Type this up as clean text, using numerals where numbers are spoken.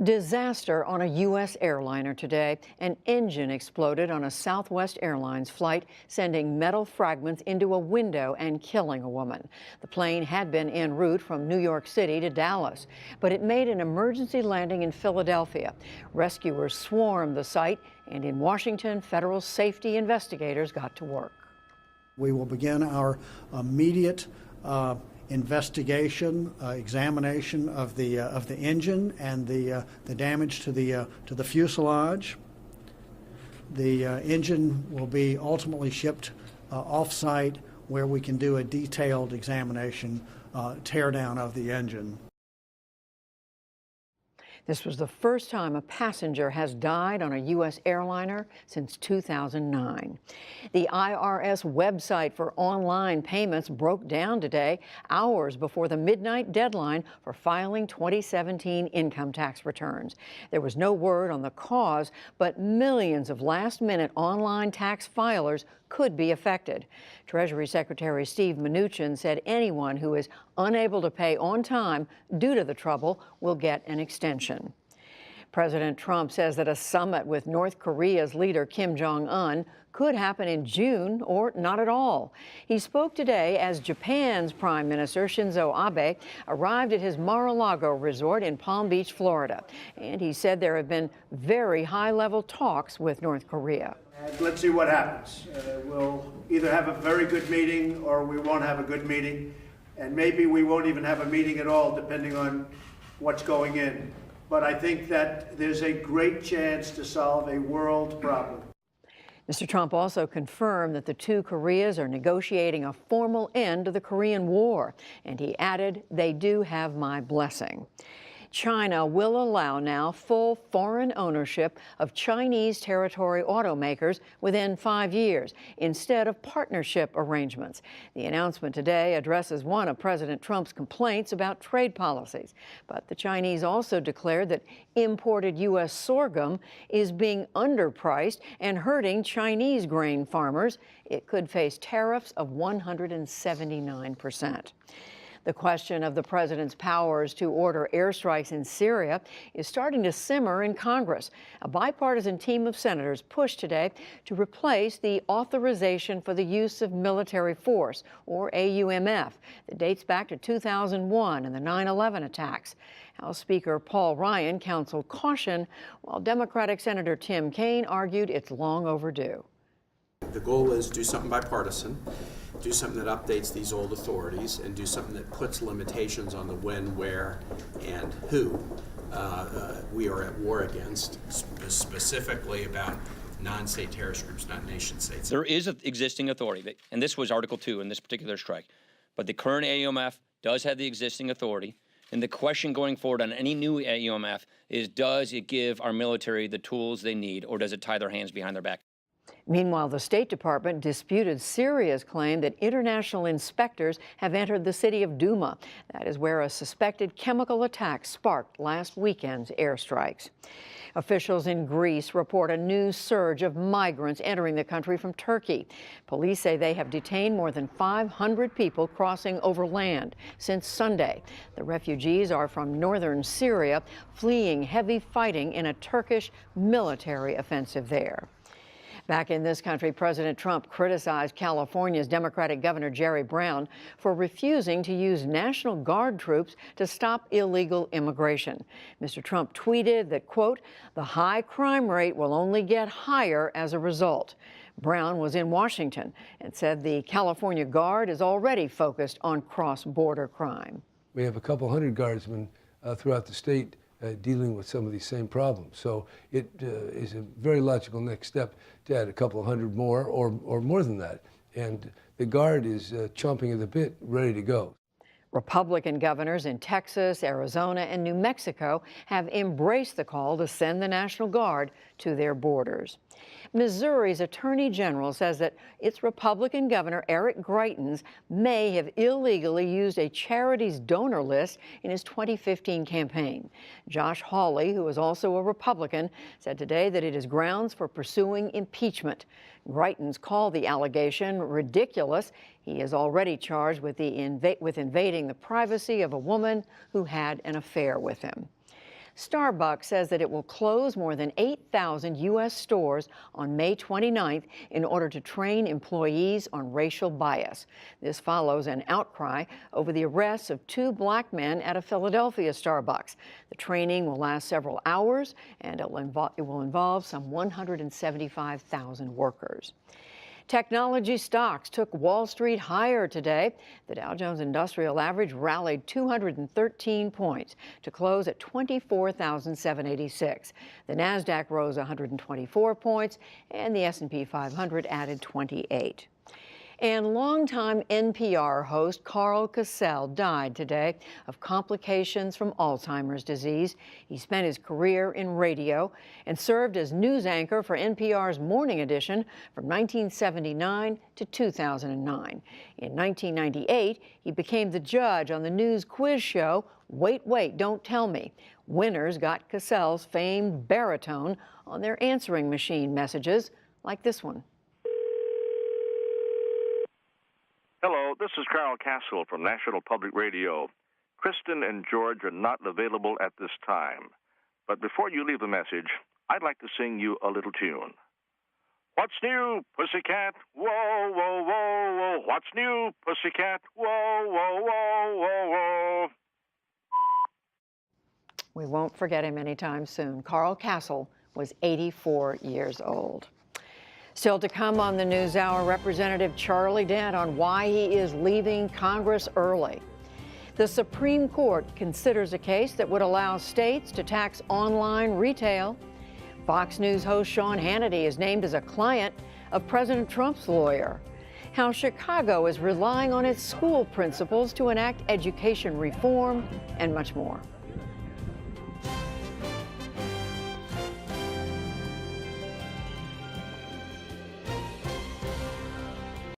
Disaster on a U.S. airliner today. An engine exploded on a Southwest Airlines flight, sending metal fragments into a window and killing a woman. The plane had been en route from New York City to Dallas, but it made an emergency landing in Philadelphia. Rescuers swarmed the site, and in Washington, federal safety investigators got to work. We will begin our immediate investigation, examination of the engine and the damage to the fuselage. The engine will be ultimately shipped off-site, where we can do a detailed examination, teardown of the engine. This was the first time a passenger has died on a U.S. airliner since 2009. The IRS website for online payments broke down today, hours before the midnight deadline for filing 2017 income tax returns. There was no word on the cause, but millions of last-minute online tax filers could be affected. Treasury Secretary Steve Mnuchin said anyone who is unable to pay on time due to the trouble will get an extension. President Trump says that a summit with North Korea's leader Kim Jong-un could happen in June or not at all. He spoke today as Japan's Prime Minister Shinzo Abe arrived at his Mar-a-Lago resort in Palm Beach, Florida. And he said there have been very high-level talks with North Korea. Let's see what happens. We'll either have a very good meeting or we won't have a good meeting. And maybe we won't even have a meeting at all, depending on what's going in. But I think that there's a great chance to solve a world problem. Mr. Trump also confirmed that the two Koreas are negotiating a formal end to the Korean War. And he added, "They do have my blessing." China will allow now full foreign ownership of Chinese territory automakers within 5 years, instead of partnership arrangements. The announcement today addresses one of President Trump's complaints about trade policies. But the Chinese also declared that imported U.S. sorghum is being underpriced and hurting Chinese grain farmers. It could face tariffs of 179%. The question of the president's powers to order airstrikes in Syria is starting to simmer in Congress. A bipartisan team of senators pushed today to replace the Authorization for the Use of Military Force, or AUMF, that dates back to 2001 and the 9/11 attacks. House Speaker Paul Ryan counseled caution, while Democratic Senator Tim Kaine argued it's long overdue. The goal is do something bipartisan, do something that updates these old authorities, and do something that puts limitations on the when, where, and who we are at war against, specifically about non-state terrorist groups, not nation states. There is an existing authority, and this was Article 2 in this particular strike, but the current AUMF does have the existing authority, and the question going forward on any new AUMF is, does it give our military the tools they need, or does it tie their hands behind their back? Meanwhile, the State Department disputed Syria's claim that international inspectors have entered the city of Douma. That is where a suspected chemical attack sparked last weekend's airstrikes. Officials in Greece report a new surge of migrants entering the country from Turkey. Police say they have detained more than 500 people crossing overland since Sunday. The refugees are from northern Syria, fleeing heavy fighting in a Turkish military offensive there. Back in this country, President Trump criticized California's Democratic Governor Jerry Brown for refusing to use National Guard troops to stop illegal immigration. Mr. Trump tweeted that, quote, "The high crime rate will only get higher as a result." Brown was in Washington and said the California Guard is already focused on cross-border crime. We have a couple hundred guardsmen throughout the state dealing with some of these same problems. So it is a very logical next step to add a couple of hundred more or more than that. And the Guard is chomping at the bit, ready to go. Republican governors in Texas, Arizona, and New Mexico have embraced the call to send the National Guard to their borders. Missouri's Attorney General says that its Republican Governor Eric Greitens may have illegally used a charity's donor list in his 2015 campaign. Josh Hawley, who is also a Republican, said today that it is grounds for pursuing impeachment. Greitens called the allegation ridiculous. He is already charged with invading the privacy of a woman who had an affair with him. Starbucks says that it will close more than 8,000 U.S. stores on May 29th in order to train employees on racial bias. This follows an outcry over the arrests of 2 black men at a Philadelphia Starbucks. The training will last several hours, and it will involve some 175,000 workers. Technology stocks took Wall Street higher today. The Dow Jones Industrial Average rallied 213 points to close at 24,786. The Nasdaq rose 124 points, and the S&P 500 added 28. And longtime NPR host Carl Cassell died today of complications from Alzheimer's disease. He spent his career in radio and served as news anchor for NPR's Morning Edition from 1979 to 2009. In 1998, he became the judge on the news quiz show Wait, Wait, Don't Tell Me. Winners got Cassell's famed baritone on their answering machine messages, like this one. Hello, this is Carl Castle from National Public Radio. Kristen and George are not available at this time. But before you leave a message, I'd like to sing you a little tune. What's new, pussycat? Whoa, whoa, whoa, whoa. What's new, pussycat? Whoa, whoa, whoa, whoa, whoa. We won't forget him anytime soon. Carl Castle was 84 years old. Still to come on the NewsHour, Representative Charlie Dent on why he is leaving Congress early. The Supreme Court considers a case that would allow states to tax online retail. Fox News host Sean Hannity is named as a client of President Trump's lawyer. How Chicago is relying on its school principals to enact education reform, and much more.